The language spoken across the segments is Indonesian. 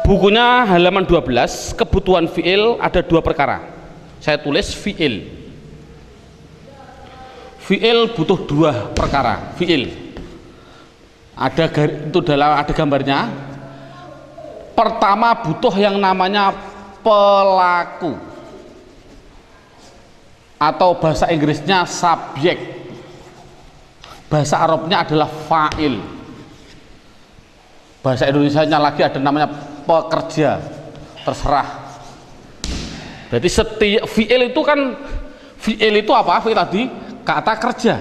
bukunya halaman 12, kebutuhan fi'il ada dua perkara. Saya tulis fi'il. Fi'il butuh dua perkara. Fi'il ada itu dalam ada gambarnya. Pertama butuh yang namanya pelaku, atau bahasa Inggrisnya subjek, bahasa Arabnya adalah fa'il, bahasa Indonesianya lagi ada namanya pekerja, terserah. Berarti setiap fi'il itu kan, fi'il itu apa? Fi'il tadi kata kerja,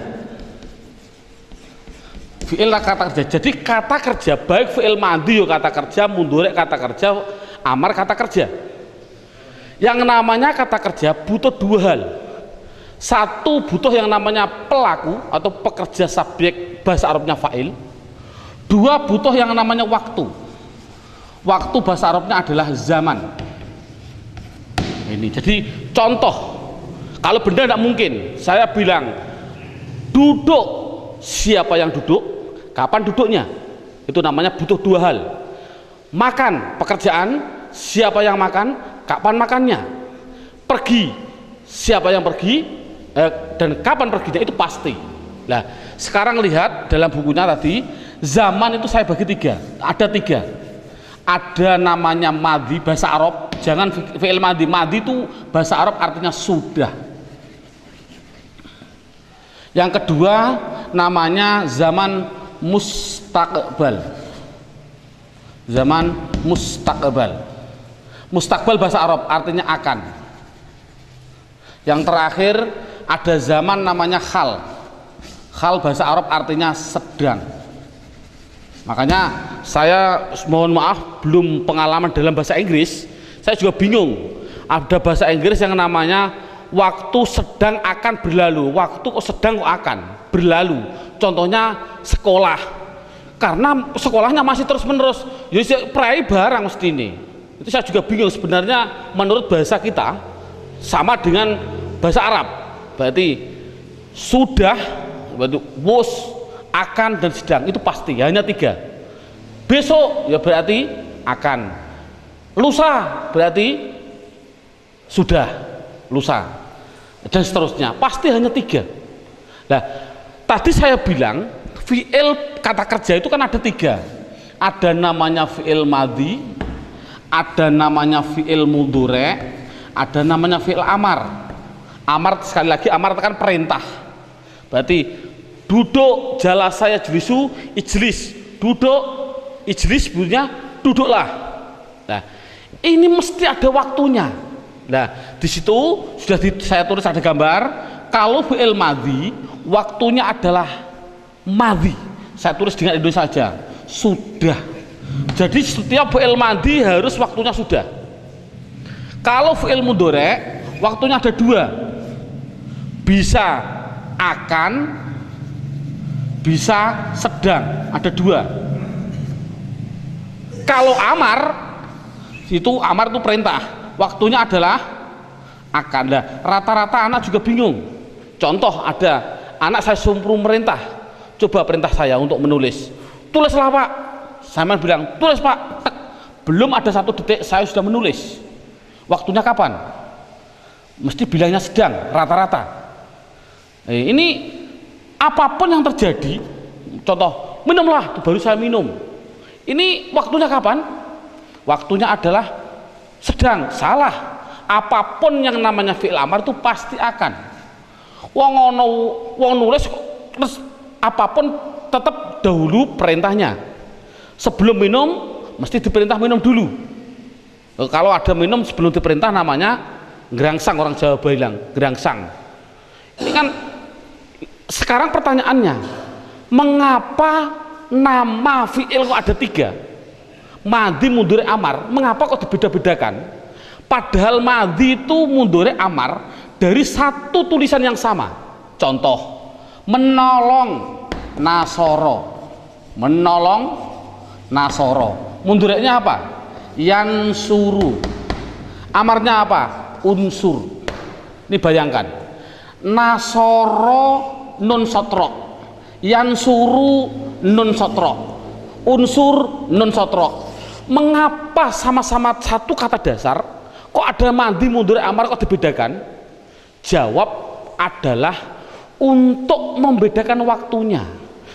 fi'il kata kerja. Jadi kata kerja baik fi'il madhi kata kerja, mudhari kata kerja, amar kata kerja. Yang namanya kata kerja butuh dua hal. Satu, butuh yang namanya pelaku atau pekerja subjek, bahasa Arabnya fa'il. Dua, butuh yang namanya waktu. Waktu bahasa Arabnya adalah zaman. Ini jadi contoh. Kalau benda tidak mungkin, saya bilang duduk, siapa yang duduk, kapan duduknya, itu namanya butuh dua hal. Makan, pekerjaan, siapa yang makan, kapan makannya. Pergi, siapa yang pergi, dan kapan perginya, itu pasti. Nah, sekarang lihat dalam bukunya tadi, zaman itu saya bagi tiga, ada tiga. Ada namanya madhi, bahasa Arab, jangan fi'il madhi. Madhi itu bahasa Arab artinya sudah. Yang kedua namanya zaman mustaqbal. Zaman mustaqbal. Mustaqbal bahasa Arab artinya akan. Yang terakhir ada zaman namanya hal. Hal bahasa Arab artinya sedang. Makanya saya mohon maaf belum pengalaman dalam bahasa Inggris. Saya juga bingung. Ada bahasa Inggris yang namanya waktu sedang akan berlalu. Waktu kok sedang kok akan berlalu. Contohnya sekolah. Karena sekolahnya masih terus menerus. Jadi prai barang mesti ini. Itu saya juga bingung sebenarnya menurut bahasa kita sama dengan bahasa Arab. Berarti sudah, berarti was, akan, dan sedang, itu pasti hanya tiga. Besok ya berarti akan, lusa berarti sudah, lusa, dan seterusnya, pasti hanya tiga. Nah, tadi saya bilang fi'il kata kerja itu kan ada tiga. Ada namanya fi'il madhi, ada namanya fi'il mudhari, ada namanya fi'il amar. Amar, sekali lagi, amar itu kan perintah. Berarti duduk, jalasa yajlisu, ijlis, duduk, ijlis bunyinya duduklah. Nah, ini mesti ada waktunya. Nah, di situ sudah saya tulis ada gambar. Kalau fi'il madhi waktunya adalah madhi. Saya tulis dengan Indonesia saja, sudah. Jadi setiap fi'il madhi harus waktunya sudah. Kalau fi'il mudhari waktunya ada dua. Bisa akan, bisa sedang, ada dua. Kalau amar itu perintah, waktunya adalah akan. Nah, rata-rata anak juga bingung. Contoh, ada anak saya suruh merintah, coba perintah saya untuk menulis, tulislah pak. Saya bilang tulis pak. Belum ada satu detik saya sudah menulis. Waktunya kapan? Mesti bilangnya sedang, rata-rata. Ini apapun yang terjadi, contoh minumlah, baru saya minum, ini waktunya kapan? Waktunya adalah sedang. Salah. Apapun yang namanya fi'il amar itu pasti akan. Wong nulis terus apapun tetap dahulu perintahnya. Sebelum minum mesti diperintah minum dulu. Kalau ada minum sebelum diperintah namanya gerangsang, orang Jawa bilang gerangsang. Ini kan sekarang pertanyaannya, mengapa nama fi'il kok ada tiga? Madhi, mudhari, amar. Mengapa kok dibeda-bedakan? Padahal madhi itu mudhari, amar dari satu tulisan yang sama. Contoh, menolong, nasoro. Menolong, nasoro. Mudhari'nya apa? Yansuru. Amarnya apa? Unsur. Ini bayangkan, nasoro nun sotrok, yansuru nun sotrok, unsur nun sotrok. Mengapa sama-sama satu kata dasar kok ada madi mudhari amar kok dibedakan? Jawab adalah untuk membedakan waktunya.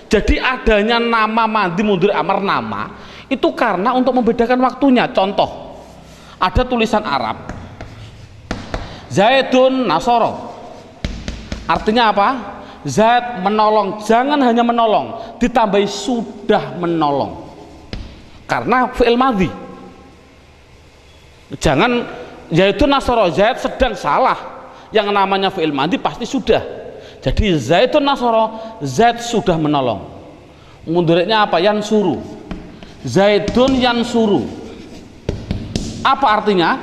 Jadi adanya nama madi mudhari amar nama itu karena untuk membedakan waktunya. Contoh, ada tulisan Arab Zaidun Nasoro, artinya apa? Zaid menolong. Jangan hanya menolong, ditambahi sudah menolong karena fi'il madhi. Jangan Zaidun Nasoro, Zaid sedang, salah. Yang namanya fi'il madhi pasti sudah. Jadi Zaidun Nasoro, Zaid sudah menolong. Mudhari'nya apa? Yansuru. Zaidun yansuru. Apa artinya?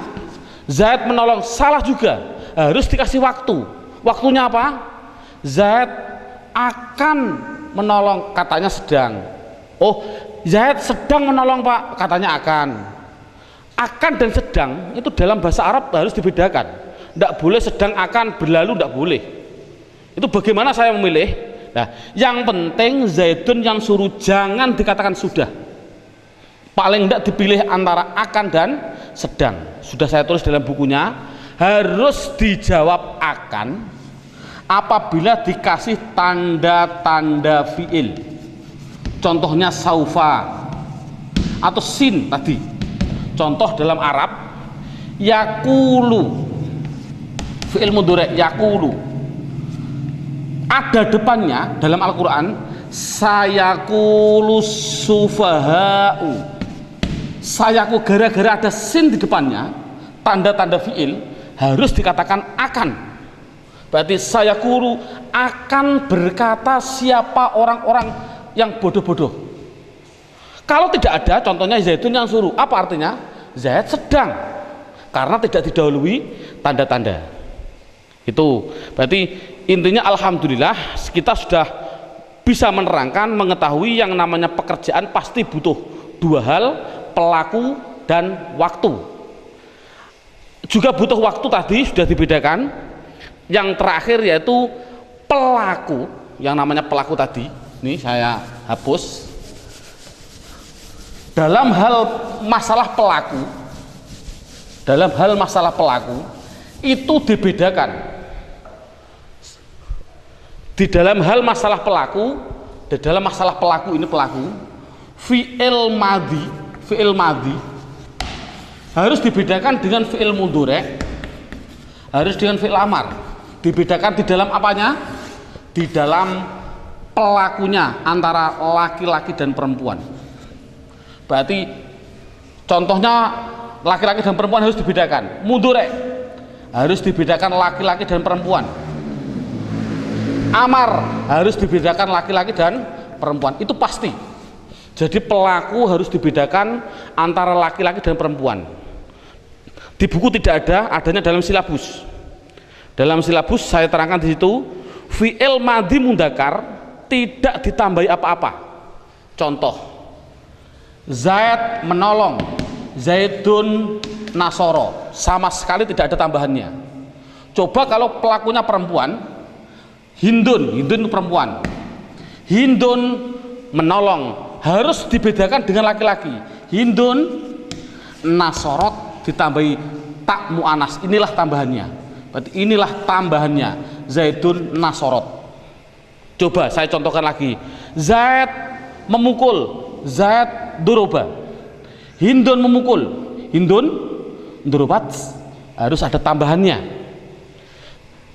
Zaid menolong, salah juga. Harus dikasih waktu. Waktunya apa? Zaid akan menolong, katanya sedang. Oh, Zaid sedang menolong Pak, katanya akan. Akan dan sedang itu dalam bahasa Arab harus dibedakan. Tidak boleh sedang akan berlalu, tidak boleh. Itu bagaimana saya memilih? Nah, yang penting Zaidun yang suruh, jangan dikatakan sudah. Paling tidak dipilih antara akan dan sedang. Sudah saya tulis dalam bukunya, harus dijawab akan apabila dikasih tanda-tanda fi'il. Contohnya saufa atau sin tadi. Contoh dalam Arab, yakulu, fi'il mudhari' yakulu, ada depannya dalam Al-Quran sayakulu sufaha'u. Sayaku, gara-gara ada sin di depannya, tanda-tanda fi'il, harus dikatakan akan. Berarti sayakulu, akan berkata siapa orang-orang yang bodoh-bodoh. Kalau tidak ada, contohnya Zaidun yang suruh, apa artinya? Zaid sedang, karena tidak didahului tanda-tanda. Itu berarti intinya alhamdulillah kita sudah bisa menerangkan, mengetahui yang namanya pekerjaan pasti butuh dua hal, pelaku dan waktu. Juga butuh waktu tadi sudah dibedakan. Yang terakhir yaitu pelaku, yang namanya pelaku tadi, ini saya hapus. Dalam hal masalah pelaku, itu dibedakan. Di dalam hal masalah pelaku, di dalam masalah pelaku ini pelaku, fi'il madhi harus dibedakan dengan fi'il mudhari', harus dengan fi'il amar. Dibedakan di dalam apanya? Di dalam pelakunya antara laki-laki dan perempuan. Berarti contohnya laki-laki dan perempuan harus dibedakan. Mudhari' harus dibedakan laki-laki dan perempuan. Amar harus dibedakan laki-laki dan perempuan. Itu pasti. Jadi pelaku harus dibedakan antara laki-laki dan perempuan. Di buku tidak ada, adanya dalam silabus. Dalam silabus saya terangkan di situ, fi'il madhi mudzakkar tidak ditambahi apa-apa. Contoh, Zaid menolong, Zaidun nasoro, sama sekali tidak ada tambahannya. Coba kalau pelakunya perempuan, Hindun perempuan, Hindun menolong, harus dibedakan dengan laki-laki. Hindun nasorot ditambahi tak mu'anas, inilah tambahannya. Berarti inilah tambahannya, Zaidun nasorot. Coba saya contohkan lagi, Zaid memukul, Zaid doroba. Hindun memukul, Hindun dorobat, harus ada tambahannya.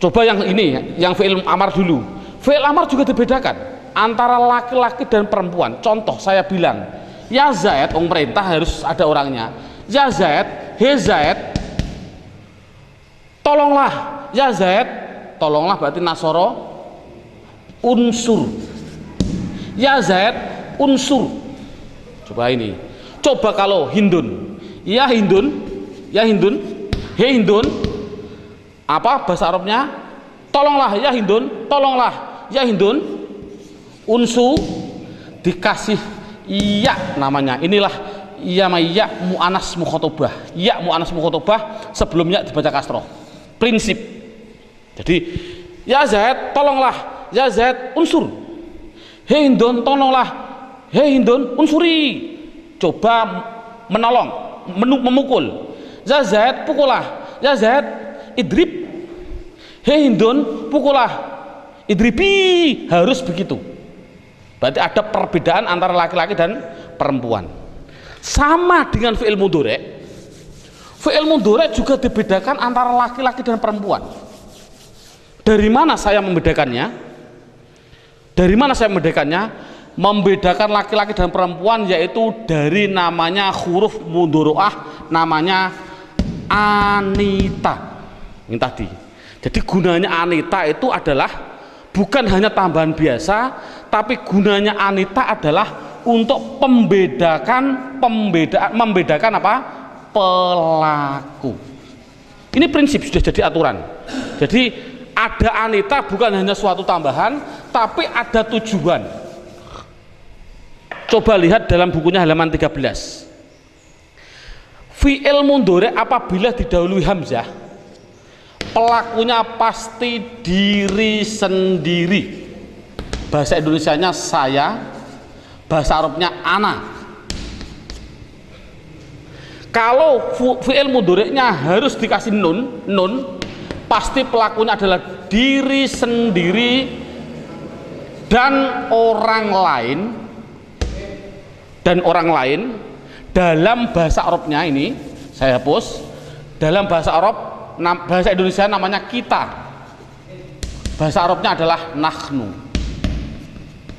Coba yang ini, yang fi'il amar dulu. Fi'il amar juga dibedakan antara laki-laki dan perempuan. Contoh saya bilang, ya Zaid, perintah harus ada orangnya. Ya Zaid, he Zaid, tolonglah. Ya Zaid, tolonglah berarti nasoro unsur. Ya Zaid unsur. Coba ini. Coba kalau Hindun, ya Hindun, he Hindun, apa bahasa Arabnya? Tolonglah ya Hindun, tolonglah ya Hindun. Unsu dikasih iya namanya. Inilah iya mu'anas mukhotobah. Ya mu'anas mukhotobah sebelumnya dibaca kasroh. Prinsip. Jadi ya Zaid tolonglah, ya Zaid unsur. He Hindun tolonglah, he Hindun unsuri. Coba menolong, memukul. Ya Zaid, pukullah. Ya Zaid, idrib. Hei Hindun, pukullah. Idribi, harus begitu. Berarti ada perbedaan antara laki-laki dan perempuan. Sama dengan fi'il mudhari'. Fi'il mudhari' juga dibedakan antara laki-laki dan perempuan. Dari mana saya membedakannya? Dari mana saya membedakannya? Membedakan laki-laki dan perempuan yaitu dari namanya huruf mudhari'ah, namanya anita. Ini tadi. Jadi gunanya anita itu adalah bukan hanya tambahan biasa, tapi gunanya anita adalah untuk membedakan apa? Pelaku. Ini prinsip sudah jadi aturan. Jadi ada anita bukan hanya suatu tambahan, tapi ada tujuan. Coba lihat dalam bukunya halaman 13. Fi'il mudhari' apabila didahului hamzah, pelakunya pasti diri sendiri. Bahasa Indonesianya saya, bahasa Arabnya ana. Kalau fi'il mudhari'nya harus dikasih nun, pasti pelakunya adalah diri sendiri dan orang lain. Dalam bahasa Arabnya ini saya hapus. Dalam bahasa Arab, bahasa Indonesia namanya kita. Bahasa Arabnya adalah nahnu.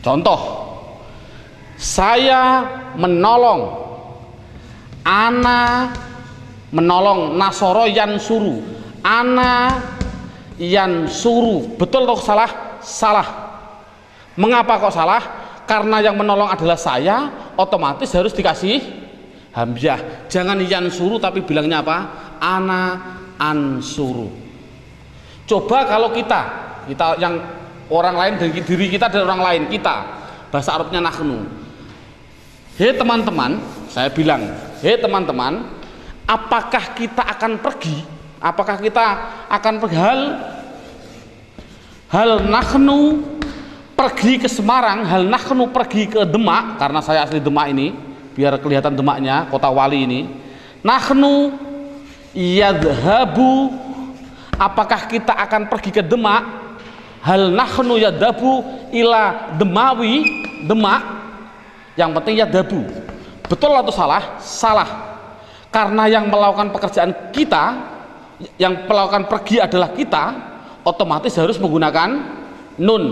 Contoh, saya menolong, ana menolong, nasoro yansuru, ana yansuru. Betul atau salah? Salah. Mengapa kok salah? Karena yang menolong adalah saya, otomatis harus dikasih hamzah. Jangan yansuru tapi bilangnya apa? Ana ansuru. Coba kalau kita yang orang lain, dari diri kita dan orang lain, kita, bahasa Arabnya nahnu. Hei teman-teman, saya bilang, hei teman-teman, apakah kita akan pergi? Apakah kita akan pergi? Hal nahnu pergi ke Semarang, hal nahnu pergi ke Demak, karena saya asli Demak ini, biar kelihatan Demaknya, kota wali ini. Nahnu yadhabu, apakah kita akan pergi ke Demak? Hal nahnu yadhabu ila Demawi, Demak. Yang penting yadhabu. Betul atau salah? Salah. Karena yang melakukan pekerjaan kita, yang melakukan pergi adalah kita, otomatis harus menggunakan nun,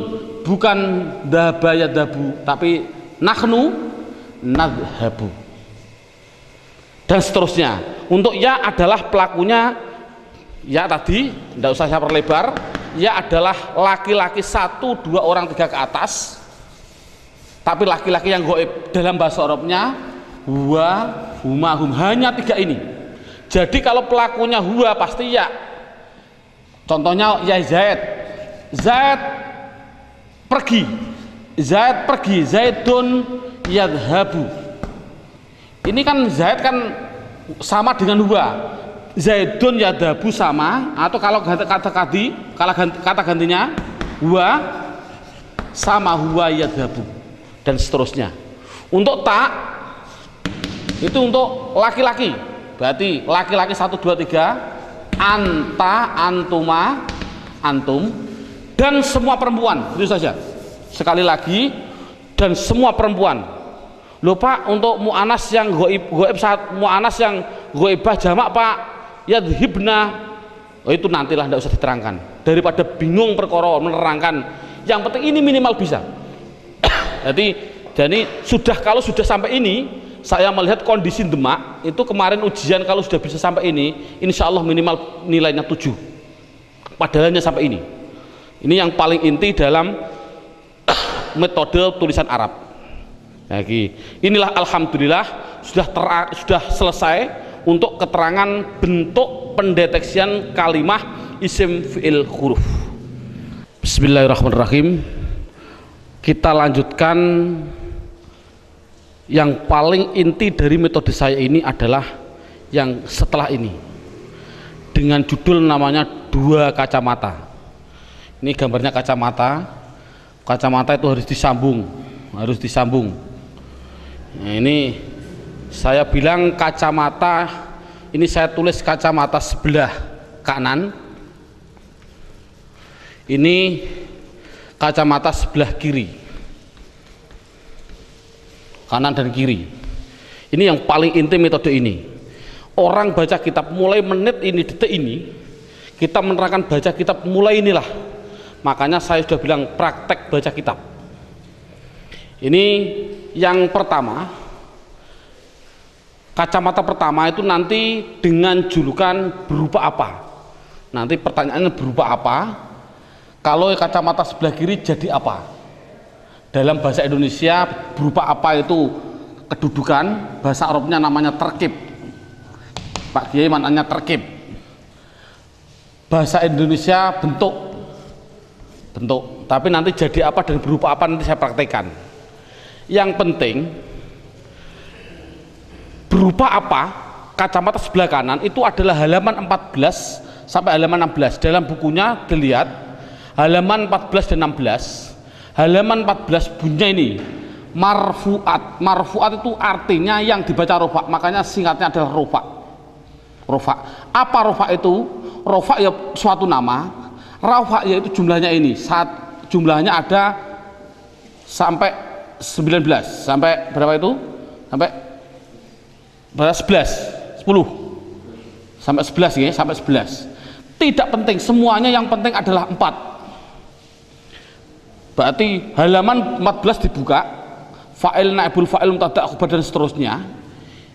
bukan dhaba yadhabu, tapi nahnu nadhabu. Dan seterusnya. Untuk ya adalah pelakunya, ya tadi tidak usah saya perlebar, ya adalah laki-laki 1, 2 orang 3 ke atas, tapi laki-laki yang goib dalam bahasa Arabnya huwa, huma, hum, hanya 3 ini. Jadi kalau pelakunya huwa pasti ya. Contohnya ya Zaid, Zaid pergi, Zaid pergi, Zaidun yadhabu. Ini kan Zaid kan sama dengan huwa, Zaidun yadhabu sama, atau kalau kata gantinya huwa sama huwa yadhabu, dan seterusnya. Untuk tak itu untuk laki-laki, berarti laki-laki 1, 2, 3, anta, antuma, antum, dan semua perempuan. Itu saja. Sekali lagi, dan semua perempuan. Loh Pak, untuk mu'anas yang goib saat mu'anas yang goibah jamak Pak, yadhibna, oh itu nantilah, tidak usah diterangkan, daripada bingung perkara menerangkan. Yang penting ini minimal bisa. jadi kalau sudah sampai ini, saya melihat kondisi Demak itu kemarin ujian, kalau sudah bisa sampai ini, insya Allah minimal nilainya 7, padahalnya sampai ini. Ini yang paling inti dalam metode tulisan Arab. Lagi, inilah alhamdulillah sudah selesai untuk keterangan bentuk pendeteksian kalimah isim fi'il huruf. Bismillahirrahmanirrahim. Kita lanjutkan. Yang paling inti dari metode saya ini adalah yang setelah ini, dengan judul namanya 2 kacamata. Ini gambarnya kacamata. Kacamata itu harus disambung. Nah, ini Saya bilang kacamata, ini saya tulis kacamata sebelah kanan, ini kacamata sebelah kiri, kanan dan kiri. Ini yang paling inti metode ini. Orang baca kitab mulai menit ini, detik ini, kita menerangkan baca kitab mulai inilah. Makanya saya sudah bilang praktek baca kitab. Ini yang pertama. Kacamata pertama itu nanti dengan julukan berupa apa? Nanti pertanyaannya berupa apa? Kalau kacamata sebelah kiri jadi apa? Dalam bahasa Indonesia berupa apa itu kedudukan, bahasa Arabnya namanya terkib. Pak Kiai maknanya terkib. Bahasa Indonesia bentuk. Tapi nanti jadi apa dan berupa apa nanti saya praktekkan. Yang penting berupa apa, kacamata sebelah kanan itu adalah halaman 14 sampai halaman 16. Dalam bukunya dilihat halaman 14 dan 16. Halaman 14 bunyinya ini marfu'at. Marfu'at itu artinya yang dibaca rofa, makanya singkatnya adalah rofa. Rofa. Apa rofa itu? Rofa ya suatu nama. Rofa yaitu jumlahnya ini. Jumlahnya ada sampai 19. Sampai berapa itu? Sampai 11, 10 sampai 11 ya, sampai 11. Tidak penting, semuanya yang penting adalah 4. Berarti halaman 14 dibuka, fa'il, naibul fa'il, mubtada, khobar dan seterusnya.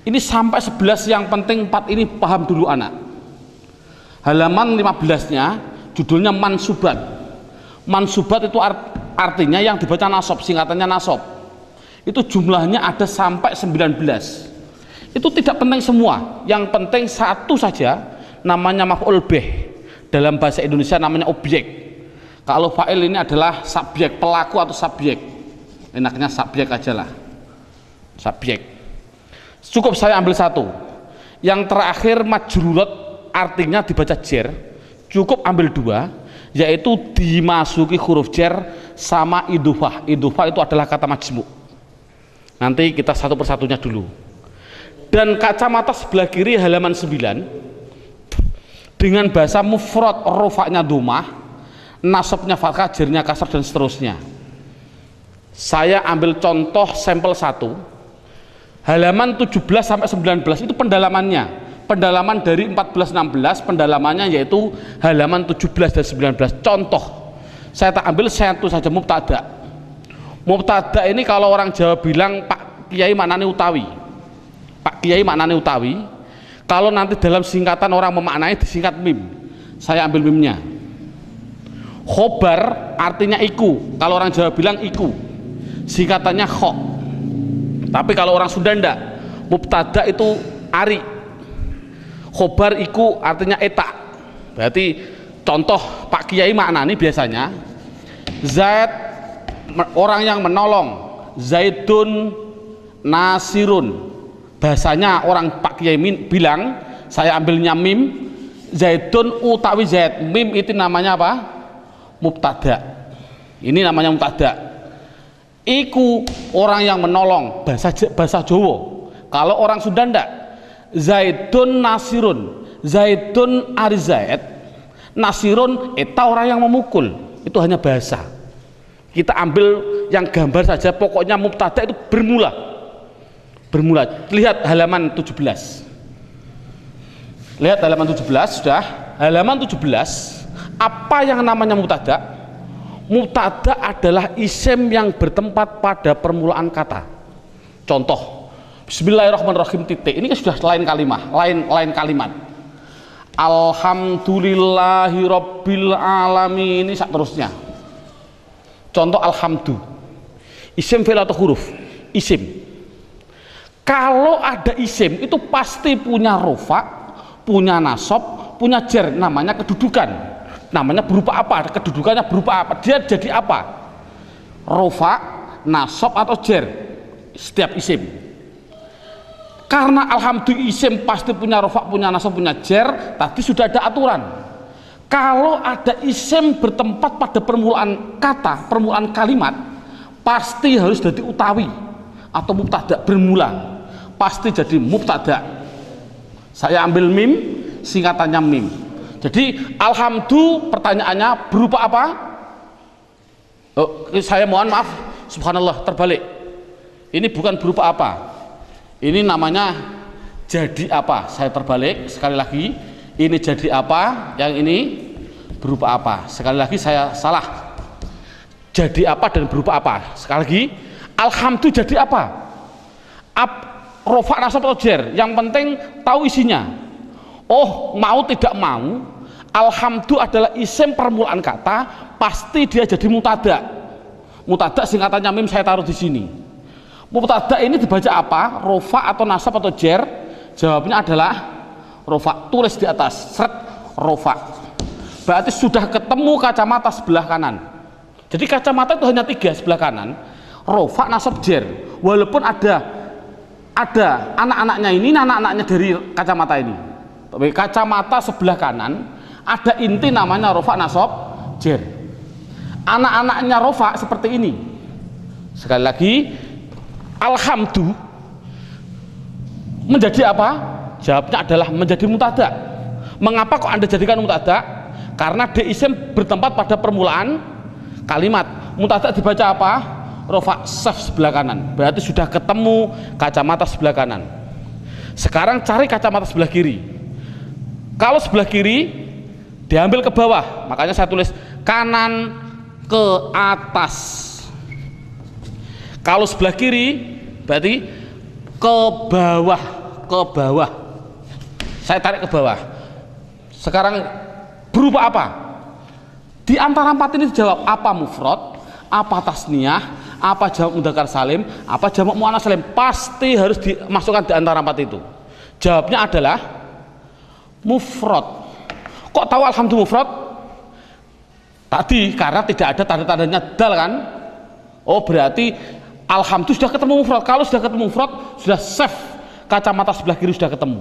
Ini sampai 11 yang penting 4 ini paham dulu anak. Halaman 15-nya judulnya mansubat. Mansubat itu artinya yang dibaca nasab, singkatannya nasab. Itu jumlahnya ada sampai 19. Itu tidak penting semua, yang penting satu saja, namanya maf'ul bih. Dalam bahasa Indonesia namanya objek. Kalau fa'il ini adalah subjek, pelaku atau subjek. Enaknya subjek aja lah, subjek. Cukup saya ambil satu. Yang terakhir majrurat, artinya dibaca jer. Cukup ambil 2, yaitu dimasuki huruf jer sama idufah. Idufah itu adalah kata majmu'. Nanti kita satu persatunya dulu. Dan kacamata sebelah kiri halaman 9 dengan bahasa mufrad, rofaknya domah, nasabnya fathah, jernya kasar dan seterusnya. Saya ambil contoh sampel 1 halaman 17 sampai 19 itu pendalamannya. Pendalaman dari 14-16 pendalamannya yaitu halaman 17 dan 19. Contoh saya tak ambil satu saja, mubtada. Mubtada ini kalau orang Jawa bilang Pak Kiai maknanya utawi. Pak Kiai maknanya utawi. Kalau nanti dalam singkatan orang memaknai disingkat mim. Saya ambil mimnya. Khobar artinya iku. Kalau orang Jawa bilang iku, singkatannya kho. Tapi kalau orang Sunda ndak. Mubtada itu ari. Khobar iku artinya eta. Berarti contoh Pak Kiai maknanya biasanya Zaid orang yang menolong, Zaidun nasirun. Bahasanya orang Pak Kiai bilang, saya ambilnya mim, Zaidun utawi Zaid. Mim itu namanya apa? Mubtada. Ini namanya mubtada. Iku orang yang menolong, bahasa Jawa. Kalau orang Sunda ndak, Zaidun nasirun. Zaidun ari Zaid, nasirun eta orang yang memukul. Itu hanya bahasa. Kita ambil yang gambar saja, pokoknya mubtada itu bermula. Lihat halaman 17. Lihat halaman 17 sudah. Halaman 17, apa yang namanya mubtada? Mubtada adalah isim yang bertempat pada permulaan kata. Contoh, Bismillahirrahmanirrahim titik. Ini kan sudah lain kalimat. Alhamdulillahirabbil alamin, ini seterusnya. Contoh alhamdu. Isim fi'il atau huruf? Isim. Kalau ada isim itu pasti punya rofa, punya nasab, punya jer, namanya kedudukan. Namanya berupa apa? Kedudukannya berupa apa? Dia jadi apa? Rofa, nasab atau jer. Setiap isim. Karena alhamdulillah isim pasti punya rofa, punya nasab, punya jer, tadi sudah ada aturan. Kalau ada isim bertempat pada permulaan kata, permulaan kalimat, pasti harus jadi utawi atau mubtada bermula. pasti jadi mubtada. Saya ambil mim, singkatannya mim. Jadi alhamdu pertanyaannya berupa apa? Oh, saya mohon maaf, subhanallah, terbalik. Ini bukan berupa apa, ini namanya jadi apa. Saya terbalik sekali lagi, ini jadi apa, yang ini berupa apa. Sekali lagi saya salah, jadi apa dan berupa apa. Sekali lagi, alhamdu jadi apa? Rofa nasab atau jer, yang penting tahu isinya. Oh, mau tidak mau, alhamdu adalah isim permulaan kata, pasti dia jadi mutada. Mutada singkatannya mim, saya taruh di sini. Mutada ini dibaca apa? Rofa atau nasab atau jer? Jawabnya adalah rofa. Tulis di atas, seret, rofa. Berarti sudah ketemu kacamata sebelah kanan. Jadi kacamata itu hanya 3 sebelah kanan. Rofa, nasab, jer. Walaupun ada anak-anaknya ini, anak-anaknya dari kacamata ini. Tapi kacamata sebelah kanan ada inti namanya rofa, nasab, jer. Anak-anaknya rofa seperti ini. Sekali lagi, alhamdu menjadi apa? Jawabnya adalah menjadi mutada. Mengapa kok Anda jadikan mutada? Karena dia isim bertempat pada permulaan kalimat. Mutada dibaca apa? Rofa saf sebelah kanan. Berarti sudah ketemu kacamata sebelah kanan. Sekarang cari kacamata sebelah kiri. Kalau sebelah kiri diambil ke bawah, makanya saya tulis kanan ke atas. Kalau sebelah kiri berarti ke bawah, ke bawah. Saya tarik ke bawah. Sekarang berupa apa? Di antara 4 ini dijawab apa mufrad, apa tasniyah, apa jamak mudzakkar salim, apa jamak muannats salim. Pasti harus dimasukkan di antara 4 itu. Jawabnya adalah mufrad. Kok tahu alhamdulillah mufrad? Tadi karena tidak ada tanda-tandanya dal kan? Oh, berarti alhamdulillah sudah ketemu mufrad. Kalau sudah ketemu mufrad, sudah safe. Kacamata sebelah kiri sudah ketemu.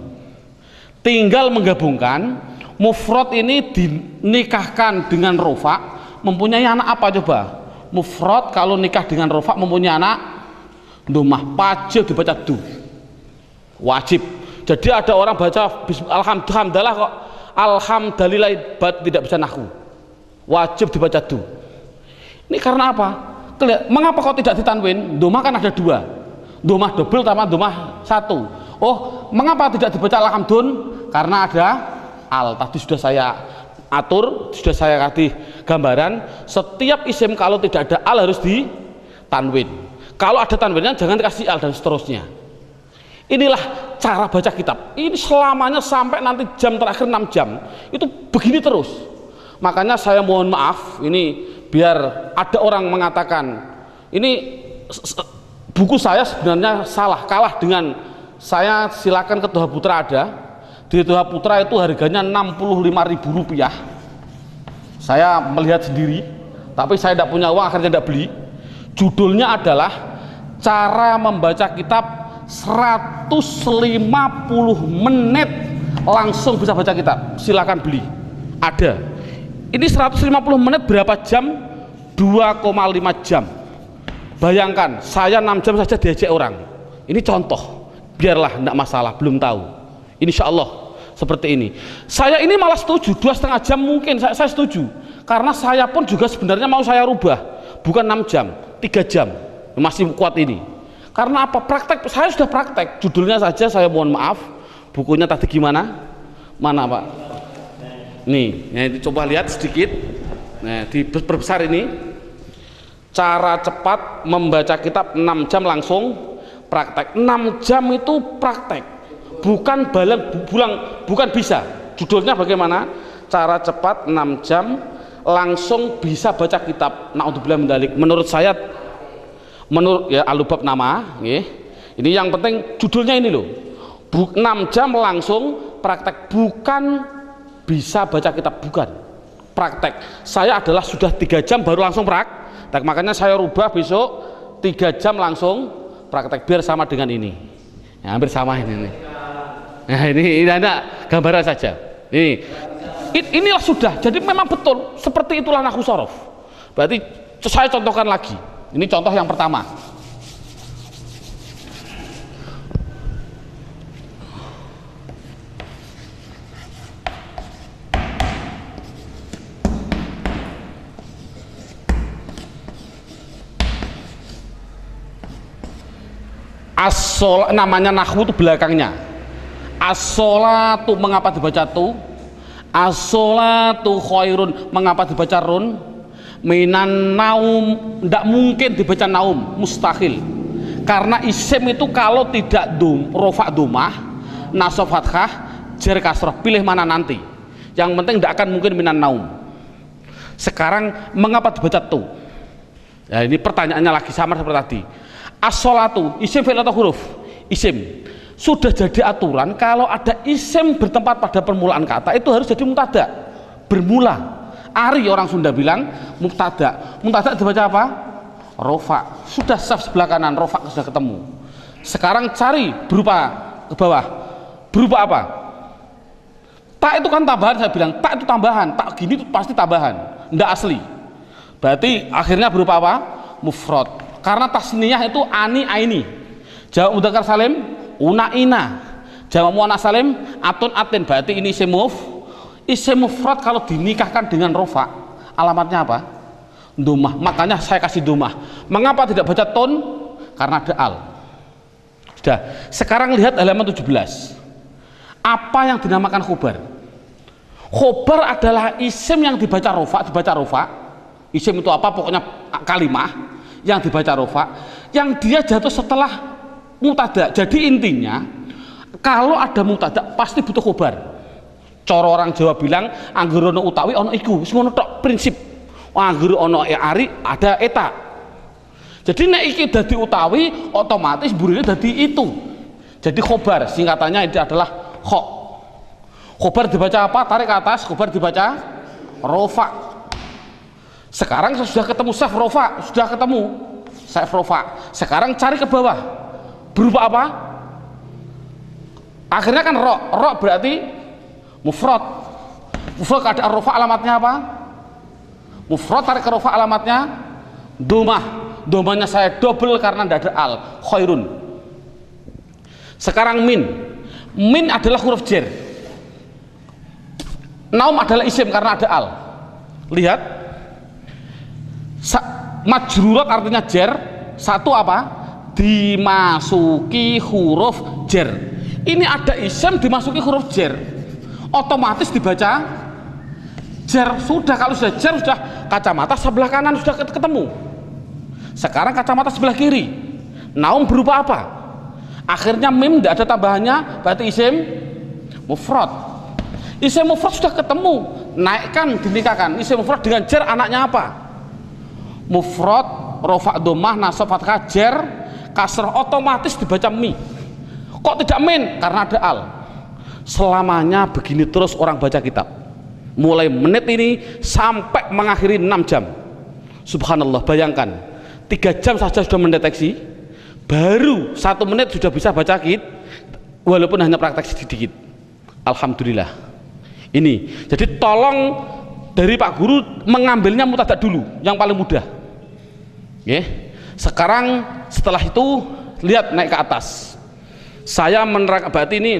Tinggal menggabungkan. Mufrad ini dinikahkan dengan rofa, mempunyai anak apa coba? Mufrad kalau nikah dengan rofa mempunyai anak domah, wajib dibaca du. Wajib. Jadi ada orang baca alhamdulillah kok alhamdulillah tidak bisa nahwu. Wajib dibaca du. Ini karena apa? Mengapa kok tidak ditanwin? Domah kan ada 2. Domah double sama domah 1. Oh, mengapa tidak dibaca alhamdun? Karena ada al. Tadi sudah saya atur, sudah saya kasih gambaran. Setiap isim kalau tidak ada al harus ditanwin. Kalau ada tanwinnya jangan dikasih al dan seterusnya. Inilah cara baca kitab. Ini selamanya sampai nanti jam terakhir 6 jam. Itu begini terus. Makanya saya mohon maaf, ini biar ada orang mengatakan ini buku saya sebenarnya salah, kalah dengan saya. Silakan ke Toha Putra ada. Di Toha Putra itu harganya Rp65.000. Saya melihat sendiri, tapi saya tidak punya uang, akhirnya tidak beli. Judulnya adalah cara membaca kitab 150 menit langsung bisa baca kitab. Silakan beli. Ada. Ini 150 menit berapa jam? 2,5 jam. Bayangkan, saya 6 jam saja diajak orang. Ini contoh. Biarlah, tidak masalah, belum tahu. Insya Allah seperti ini. Saya ini malah setuju 2,5 jam mungkin. Saya setuju. Karena saya pun juga sebenarnya mau saya rubah. Bukan 6 jam, 3 jam. Masih kuat ini. Karena apa? Praktek. Saya sudah praktek. Judulnya saja saya mohon maaf. Bukunya tadi gimana? Mana Pak? Nih, coba lihat sedikit. Nah, diperbesar ini. Cara cepat membaca kitab 6 jam langsung praktek. 6 jam itu praktek. Bukan bukan bisa. Judulnya bagaimana? Cara cepat 6 jam langsung bisa baca kitab. Naudzubillah min dzalik. Menurut saya, menurut ya alubab nama, ini yang penting judulnya ini loh. 6 jam langsung praktek, bukan bisa baca kitab, bukan praktek. Saya adalah sudah 3 jam baru langsung praktek, makanya saya rubah besok 3 jam langsung praktek biar sama dengan ini. Ya, hampir sama ini. Nah, ini ada gambaran saja. Inilah sudah. Jadi memang betul seperti itulah nahwu shorof. Berarti saya contohkan lagi. Ini contoh yang pertama. Namanya nahwu itu belakangnya. As-sholatu mengapa dibaca tu? As-sholatu khairun mengapa dibaca run? Minan naum tidak mungkin dibaca naum, mustahil. Karena isim itu kalau tidak rofa domah, nasab fathah, jar kasrah, pilih mana nanti. Yang penting tidak akan mungkin minan naum. Sekarang mengapa dibaca tu? Ya, ini pertanyaannya lagi sama seperti tadi. As-sholatu isim fi'il atau huruf? Isim. Sudah jadi aturan kalau ada isim bertempat pada permulaan kata itu harus jadi mubtada, bermula. Ari orang Sunda bilang mubtada. Mubtada dibaca apa? Rofa. Sudah saf sebelah kanan, rofa sudah ketemu. Sekarang cari berupa ke bawah. Berupa apa? Tak itu kan tambahan, saya bilang tak itu tambahan. Tak gini itu pasti tambahan, tidak asli. Berarti akhirnya berupa apa? Mufrad. Karena tasniyah itu ani aini. Jamak mudzakkar salim una ina. Jamak muannats salim atun atin. Berarti ini isim mufrad kalau dinikahkan dengan rofa alamatnya apa? Domah. Makanya saya kasih domah. Mengapa tidak baca ton? Karena ada al. Sudah. Sekarang lihat halaman 17. Apa yang dinamakan khobar? Khobar adalah isim yang dibaca rofa. Isim itu apa? Pokoknya kalimah yang dibaca rofa, yang dia jatuh setelah mubtada. Jadi intinya kalau ada mubtada pasti butuh khobar. Cara orang Jawa bilang anggur ono utawi ono iku, wis ngono tok prinsip. Anggur ono ari ada eta. Jadi nek iki dadi utawi otomatis burine dadi itu. Jadi khobar singkatannya itu adalah kho. Khobar dibaca apa? Tarik ke atas, khobar dibaca rofa. Sekarang sudah ketemu saf rofa, sudah ketemu saf rofa. Sekarang cari ke bawah. Berupa apa? Akhirnya kan ro berarti mufrad. Mufrad keadaan rofa alamatnya apa? Mufrad tarik ke rofa alamatnya domah. Domahnya saya double karena tidak ada al. Khairun. Sekarang min. Min adalah huruf jar. Naum adalah isim karena ada al. Lihat. Majrurat artinya jar. Satu apa? Dimasuki huruf jar. Ini ada isim dimasuki huruf jar. Otomatis dibaca jar. Sudah, kalau sudah jar sudah kacamata sebelah kanan sudah ketemu. Sekarang kacamata sebelah kiri. Naum berupa apa? Akhirnya mim tidak ada tambahannya, berarti isim mufrad. Isim mufrad sudah ketemu, naikkan, dinikahkan. Isim mufrad dengan jar anaknya apa? Mufrad, rofa domah, nasab fathah, jar, kasrah, otomatis dibaca mi. Kok tidak min? Karena ada al. Selamanya begini terus orang baca kitab. Mulai menit ini sampai mengakhiri 6 jam. Subhanallah, bayangkan 3 jam saja sudah mendeteksi, baru 1 menit sudah bisa baca kitab, walaupun hanya praktek sedikit. Alhamdulillah. Ini jadi tolong dari Pak Guru mengambilnya mubtada dulu, yang paling mudah. Sekarang setelah itu lihat naik ke atas. Saya menerangkan, berarti ini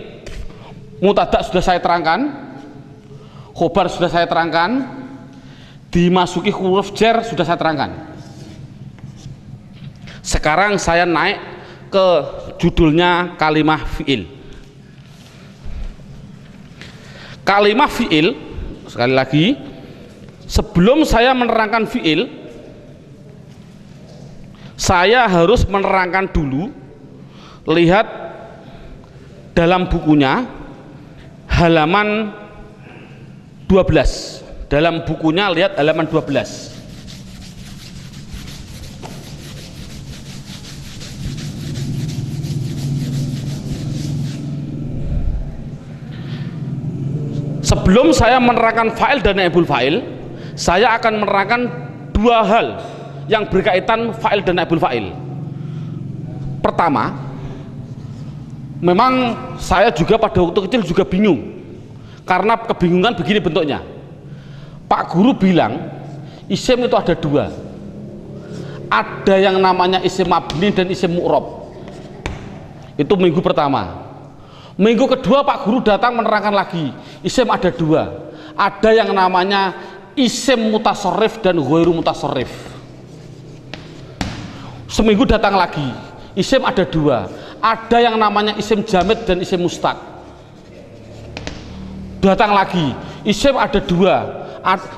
mubtada sudah saya terangkan, khobar sudah saya terangkan, dimasuki huruf jar sudah saya terangkan. Sekarang saya naik ke judulnya kalimah fi'il. Kalimah fi'il, sekali lagi, sebelum saya menerangkan fi'il, saya harus menerangkan dulu. Lihat dalam bukunya halaman 12. Dalam bukunya lihat halaman 12. Sebelum saya menerangkan fa'il dan naibul fa'il, saya akan menerangkan 2 hal yang berkaitan fa'il dan naibul fa'il. Pertama, memang saya juga pada waktu kecil juga bingung, karena kebingungan begini bentuknya. Pak Guru bilang isim itu ada 2, ada yang namanya isim mabni dan isim mu'rob. Itu minggu pertama. Minggu kedua Pak Guru datang menerangkan lagi, isim ada 2, ada yang namanya isim mutasarrif dan ghairu mutasarrif. Seminggu datang lagi, isim ada 2, ada yang namanya isim jamid dan isim mustaq. Datang lagi, isim ada dua.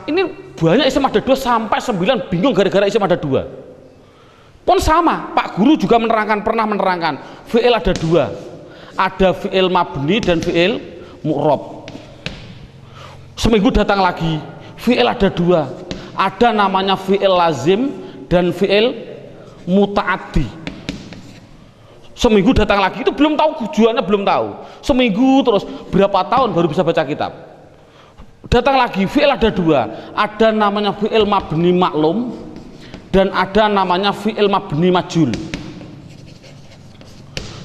Ini banyak isim ada dua sampai 9, bingung gara-gara isim ada dua. Pun sama, Pak Guru juga pernah menerangkan fi'il ada dua, ada fi'il mabni dan fi'il mu'rob. Seminggu datang lagi, fi'il ada dua, ada namanya fi'il lazim dan fi'il muta'addi. Seminggu datang lagi, itu belum tahu tujuannya, belum tahu. Seminggu terus berapa tahun baru bisa baca kitab. Datang lagi, fi'il ada dua, ada namanya fi'il mabni maklum dan ada namanya fi'il mabni majul.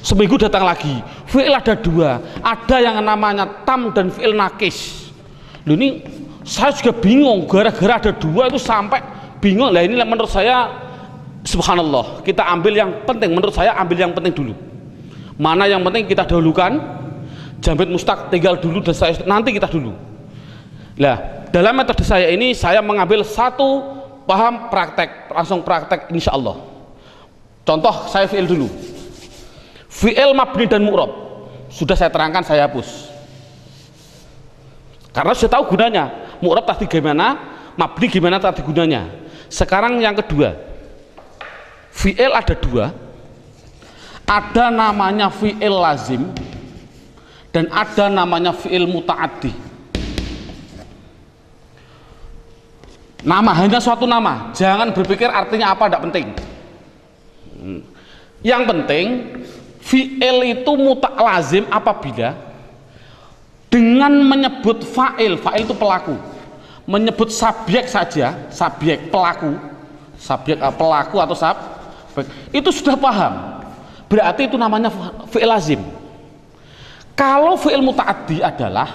Seminggu datang lagi, fi'il ada dua, ada yang namanya tam dan fi'il nakis. Loh, ini saya juga bingung, gara-gara ada dua itu sampai bingung. Lah ini menurut saya subhanallah, kita ambil yang penting. Menurut saya ambil yang penting dulu. Mana yang penting kita dahulukan, jamid mustaq tinggal dulu dan nanti kita dulu. Nah, dalam metode saya ini saya mengambil satu paham praktek, langsung praktek insya Allah. Contoh saya fi'il dulu, fi'il mabni dan mu'rob sudah saya terangkan, saya hapus karena sudah tahu gunanya. Mu'rob tadi gimana, mabni gimana tadi gunanya. Sekarang yang kedua, fi'il ada dua, ada namanya fi'il lazim dan ada namanya fi'il muta'addi. Nama, hanya suatu nama, jangan berpikir artinya apa, tidak penting. Yang penting fi'il itu lazim apabila dengan menyebut fa'il, fa'il itu pelaku, menyebut subjek saja, subjek pelaku, subjek pelaku atau itu sudah paham, berarti itu namanya fi'il lazim. Kalau fi'il muta'addi adalah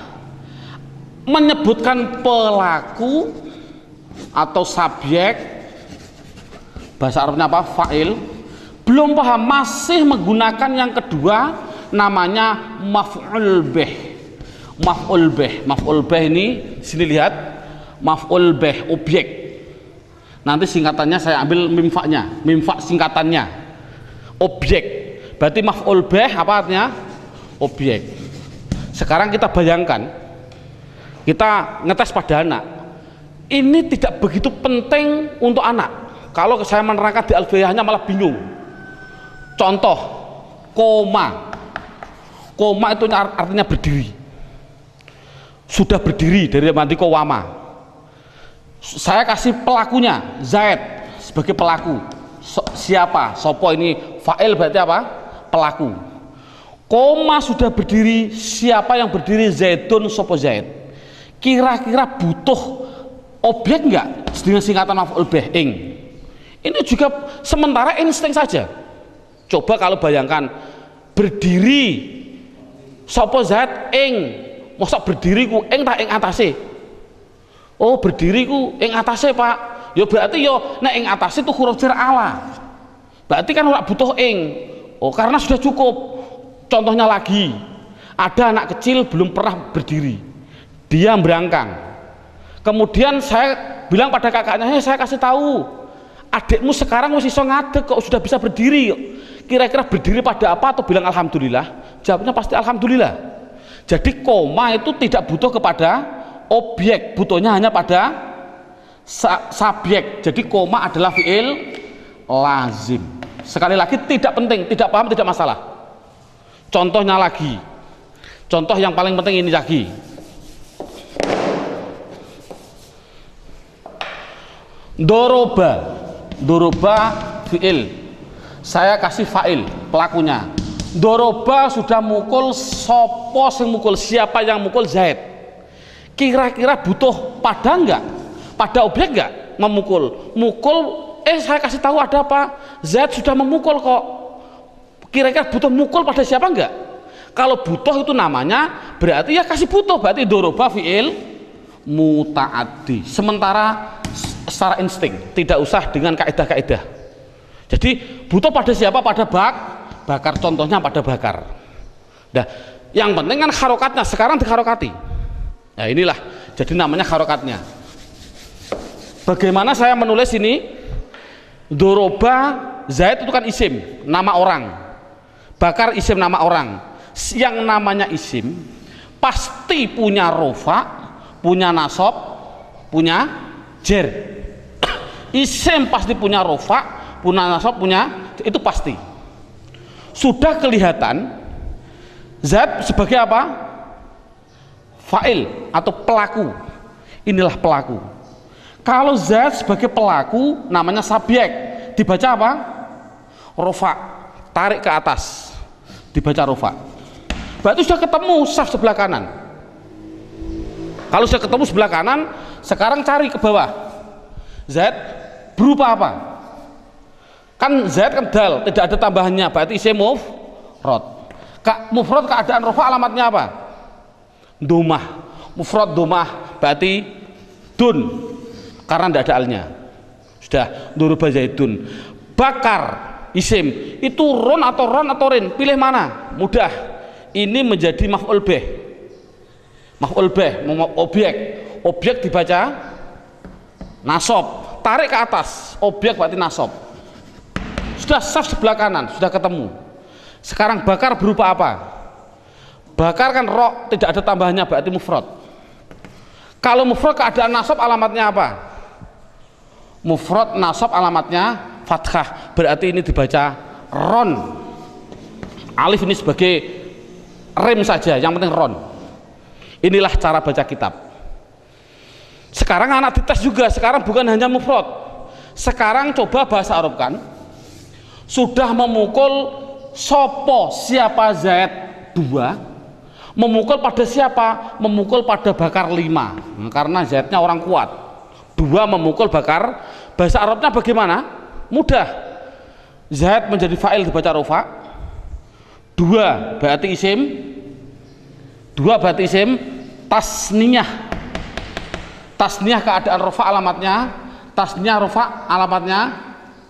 menyebutkan pelaku atau subjek, bahasa Arabnya apa, fa'il, belum paham, masih menggunakan yang kedua namanya maf'ul bih. Maf'ul bih, maf'ul bih ini sini lihat, maf'ul bih objek, nanti singkatannya saya ambil mimfaknya, mimfak singkatannya objek, berarti maf'ul bih apa artinya, objek. Sekarang kita bayangkan, kita ngetes pada anak, ini tidak begitu penting untuk anak. Kalau saya menerangkan di alfiyahnya malah bingung. Contoh, koma, koma itu artinya berdiri, sudah berdiri dari mati kowama. Saya kasih pelakunya Zaid sebagai pelaku. Siapa? Sopo ini fa'il, berarti apa? Pelaku. Koma sudah berdiri, siapa yang berdiri? Zaidun, sopo Zaid. Kira-kira butuh objek enggak dengan singkatan maf'ul bih ing? Ini juga sementara insting saja. Coba kalau bayangkan berdiri sapa zat ing, mosok berdiri ku ing tak ing atase. Oh, berdiri ku ing atase, Pak. Ya berarti yo nek ing atase itu huruf jar ala. Berarti kan ora butuh ing. Oh, karena sudah cukup. Contohnya lagi, ada anak kecil belum pernah berdiri, dia berangkang. Kemudian saya bilang pada kakaknya, saya kasih tahu, adikmu sekarang masih iso ngadeg kok, sudah bisa berdiri. Kira-kira berdiri pada apa? Atau bilang alhamdulillah? Jawabnya pasti alhamdulillah. Jadi koma itu tidak butuh kepada objek, butuhnya hanya pada subjek. Jadi koma adalah fi'il lazim. Sekali lagi tidak penting, tidak paham tidak masalah. Contohnya lagi, contoh yang paling penting ini lagi. Doroba, doroba fi'il, saya kasih fa'il pelakunya. Doroba sudah mukul, sopo sing mukul, siapa yang mukul? Zaid. Kira-kira butuh pada enggak? Pada objek enggak? Memukul, mukul, saya kasih tahu ada apa? Zaid sudah memukul kok. Kira-kira butuh mukul pada siapa enggak? Kalau butuh itu namanya berarti ya kasih butuh, berarti doroba fi'il muta'addi. Sementara secara insting, tidak usah dengan kaidah-kaidah. Jadi butuh pada siapa? Pada bakar, contohnya pada bakar. Nah, yang penting kan harokatnya, sekarang diharokati. Nah inilah, jadi namanya harokatnya. Bagaimana saya menulis ini? Doroba Zaid itu kan isim, nama orang. Bakar isim nama orang. Yang namanya isim pasti punya rofa, punya nasab, punya jer. Isim pasti punya rofa, punya nasab, punya, itu pasti. Sudah kelihatan zat sebagai apa? Fa'il atau pelaku. Inilah pelaku. Kalau zat sebagai pelaku namanya subjek, dibaca apa? Rofa, tarik ke atas, dibaca rofa. Berarti sudah ketemu saf sebelah kanan. Kalau sudah ketemu sebelah kanan, sekarang cari ke bawah. Z berupa apa? Kan Z kan dal, tidak ada tambahannya, berarti isim mufrad. Mufrad keadaan rofa alamatnya apa? Domah. Mufrad domah berarti dun, karena tidak ada alnya. Sudah, duruba zaidun. Bakar isim itu ron atau rin, pilih mana? Mudah. Ini menjadi maf'ul bih. Maf'ul bih, objek dibaca nasab, tarik ke atas, objek berarti nasab. Sudah saf sebelah kanan, sudah ketemu. Sekarang bakar berupa apa? Bakar kan ro, tidak ada tambahannya, berarti mufrad. Kalau mufrad keadaan nasab alamatnya apa? Mufrad nasab alamatnya fathah, berarti ini dibaca ron. Alif ini sebagai rem saja, yang penting ron. Inilah cara baca kitab. Sekarang anak dites juga, sekarang bukan hanya mufrad. Sekarang coba bahasa Arab kan. Sudah memukul sopo, siapa zaid 2, memukul pada siapa? Memukul pada bakar 5. Karena zaidnya orang kuat. 2 memukul bakar, bahasa Arabnya bagaimana? Mudah. Zaid menjadi fa'il dibaca rofa. 2 berarti isim, 2 berarti isim tasniyah. Tasniyah keadaan rofa alamatnya, tasniyah rofa alamatnya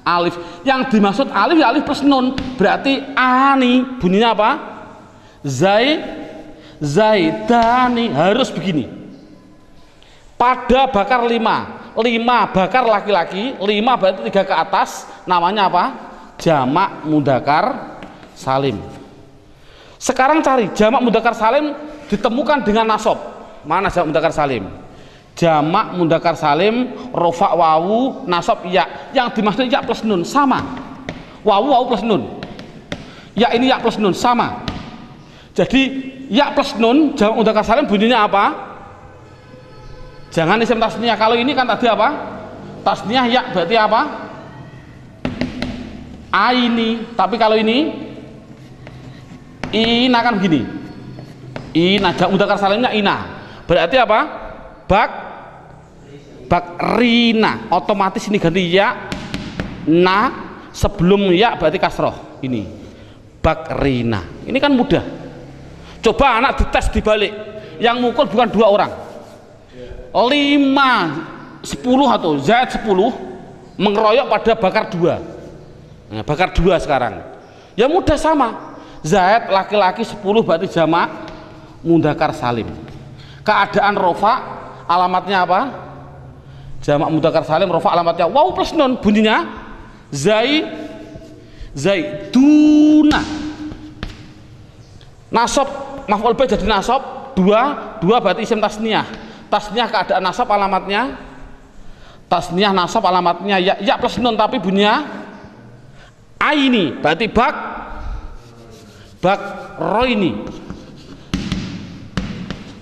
alif. Yang dimaksud alif ya alif plus nun, berarti ani bunyinya apa? Zaidani, harus begini. Pada bakar 5 bakar laki-laki, 5 berarti 3 ke atas, namanya apa? Jamak mudzakkar salim. Sekarang cari jamak mudzakkar salim ditemukan dengan nasab. Mana jamak mudzakkar salim? Jamak mudzakkar salim rofa wawu nasab ya. Yang dimaksud ya plus nun, sama. Wawu plus nun. Ya ini ya plus nun, sama. Jadi ya plus nun jamak mudzakkar salim bunyinya apa? Jangan isim tasniyah. Kalau ini kan tadi apa? Tasniyah ya berarti apa? Aini. Tapi kalau ini ina kan begini. Ina, jamak mudzakkar salimnya ina. Berarti apa? Bakrina. Otomatis ini ganti ya. Na sebelum ya berarti kasroh. Ini bakrina. Ini kan mudah. Coba anak dites dibalik. Yang mukul bukan 2 orang. 5, 10 atau zaid 10 mengeroyok pada bakar 2. Nah, bakar 2 sekarang. Ya mudah sama. Zaid laki-laki 10 berarti jamak mudzakkar salim. Keadaan rofa alamatnya apa? Jamak mudzakkar salim rofa alamatnya wawu plus nun, bunyinya zaiduna. Nasab maf'ul bih jadi nasab 2 berarti isim tasniyah. Tasniyah keadaan nasab alamatnya tasniyah nasab alamatnya ya plus nun tapi bunyinya aini berarti roini.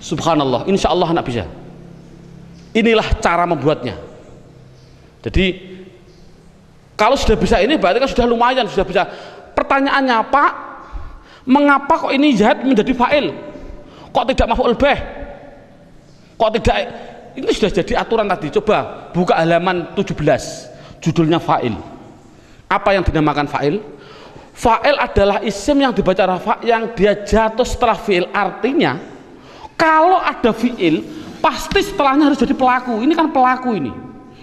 Subhanallah, insya Allah anak bisa. Inilah cara membuatnya. Jadi kalau sudah bisa ini berarti kan sudah lumayan, sudah bisa. Pertanyaannya Pak, mengapa kok ini zaid menjadi fa'il? Kok tidak maf'ul bih? Kok tidak? Ini sudah jadi aturan tadi. Coba buka halaman 17, judulnya fa'il. Apa yang dinamakan fa'il? Fa'il adalah isim yang dibaca rafa yang dia jatuh setelah fi'il. Artinya kalau ada fi'il pasti setelahnya harus jadi pelaku. Ini kan pelaku ini.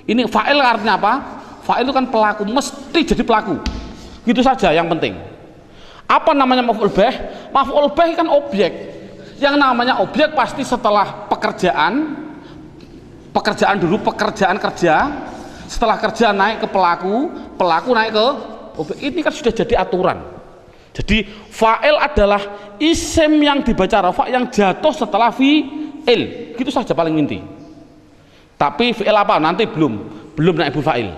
Ini fa'il artinya apa? Fa'il itu kan pelaku, mesti jadi pelaku. Gitu saja yang penting. Apa namanya maf'ul bih? Maf'ul bih kan objek. Yang namanya objek pasti setelah pekerjaan dulu, pekerjaan kerja, setelah kerja naik ke pelaku naik ke objek. Ini kan sudah jadi aturan. Jadi Fa'il adalah isim yang dibaca rafa yang jatuh setelah fi'il, gitu saja paling inti. Tapi fi'il apa nanti belum naibul fa'il.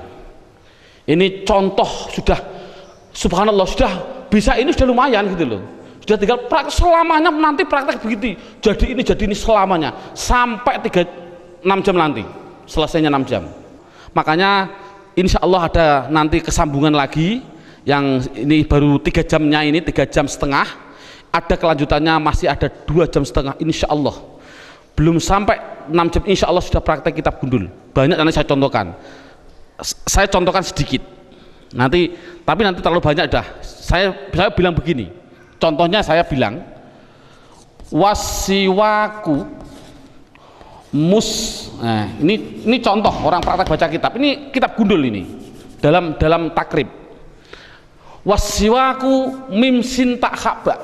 Ini contoh sudah, subhanallah, sudah bisa, ini sudah lumayan gitu loh. Sudah tinggal praktek selamanya, nanti praktek begitu. Jadi ini selamanya sampai 6 jam nanti. Selesainya 6 jam. Makanya insya Allah ada nanti kesambungan lagi, yang ini baru 3 jamnya, ini 3 jam setengah, ada kelanjutannya masih ada 2 jam setengah insya Allah. Belum sampai 6 jam insya Allah sudah praktek kitab gundul. Banyak nanti saya contohkan sedikit nanti, tapi nanti terlalu banyak dah. Saya bilang begini, contohnya saya bilang wasiwaku nah, ini contoh orang praktek baca kitab, ini kitab gundul ini dalam takrib. Wasiwaku mim sin tak haba,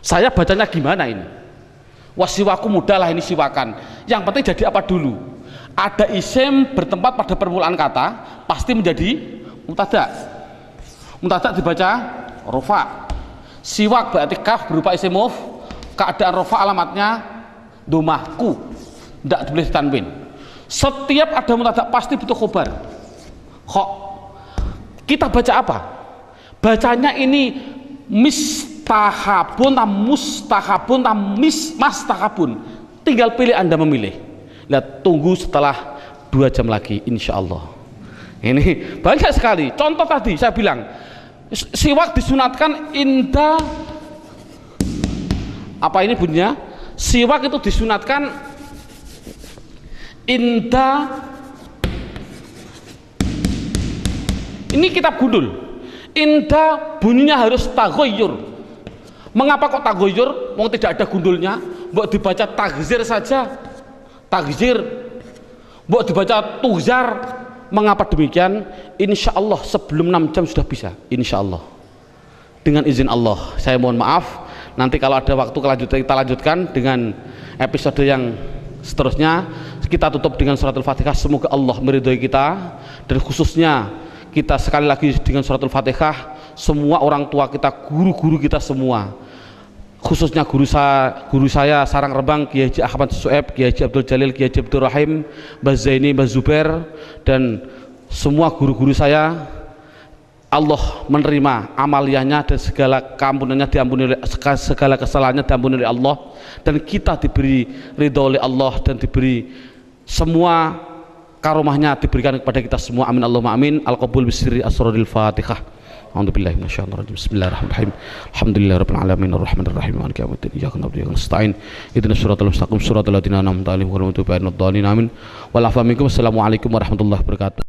saya bacanya gimana ini? Wasiwaku mudah lah, ini siwakan, yang penting jadi apa dulu? Ada isim bertempat pada permulaan kata pasti menjadi mubtada. Mubtada dibaca rofa. Siwak berarti kaf berupa isim muf, keadaan rofa alamatnya domahku, tidak boleh tanwin. Setiap ada mubtada pasti butuh khobar. Kita baca apa? Bacanya ini mistahabun, mustahabun, mastahabun. Tinggal pilih, Anda memilih. Lihat, tunggu setelah 2 jam lagi insya Allah. Ini banyak sekali contoh. Tadi saya bilang siwak disunatkan inda, apa ini bunyinya? Siwak itu disunatkan inda, ini kitab gundul, inda bunyinya harus taghayyur. Mengapa kok taghayyur? Mau tidak ada gundulnya, mau dibaca tagzir saja, tagzir, buat dibaca tuhzar. Mengapa demikian? Insya Allah sebelum 6 jam sudah bisa, insya Allah, dengan izin Allah. Saya mohon maaf, nanti kalau ada waktu kita lanjutkan dengan episode yang seterusnya. Kita tutup dengan suratul Fatihah. Semoga Allah meridhoi kita, dan khususnya kita sekali lagi dengan suratul Fatihah, semua orang tua kita, guru-guru kita semua, khususnya guru saya Sarang Rembang, Kiai Haji Ahmad Su'eb, Kiai Haji Abdul Jalil, Kiai Haji Abdul Rahim, Mbah Zaini, Mbah Zubair, dan semua guru-guru saya, Allah menerima amaliyahnya dan segala keampunannya diampuni oleh, segala kesalahannya diampuni oleh Allah, dan kita diberi ridho oleh Allah, dan diberi semua karomahnya diberikan kepada kita semua. Amin Allahumma amin. Al-qabul bisirri asraril Fatihah. A'udzubillahi minasyaitonirrajim. Bismillahirrahmanirrahim. Alhamdulillahirabbil alamin arrahmanir rahim maliki yaumiddin. Iyyaka na'budu wa iyyaka nasta'in. Ihdinas siratal mustaqim siratal ladzina an'amta 'alaihim ghairil maghdubi 'alaihim waladdallin. Amin. Wal 'afwa minkum. Assalamualaikum warahmatullahi wabarakatuh.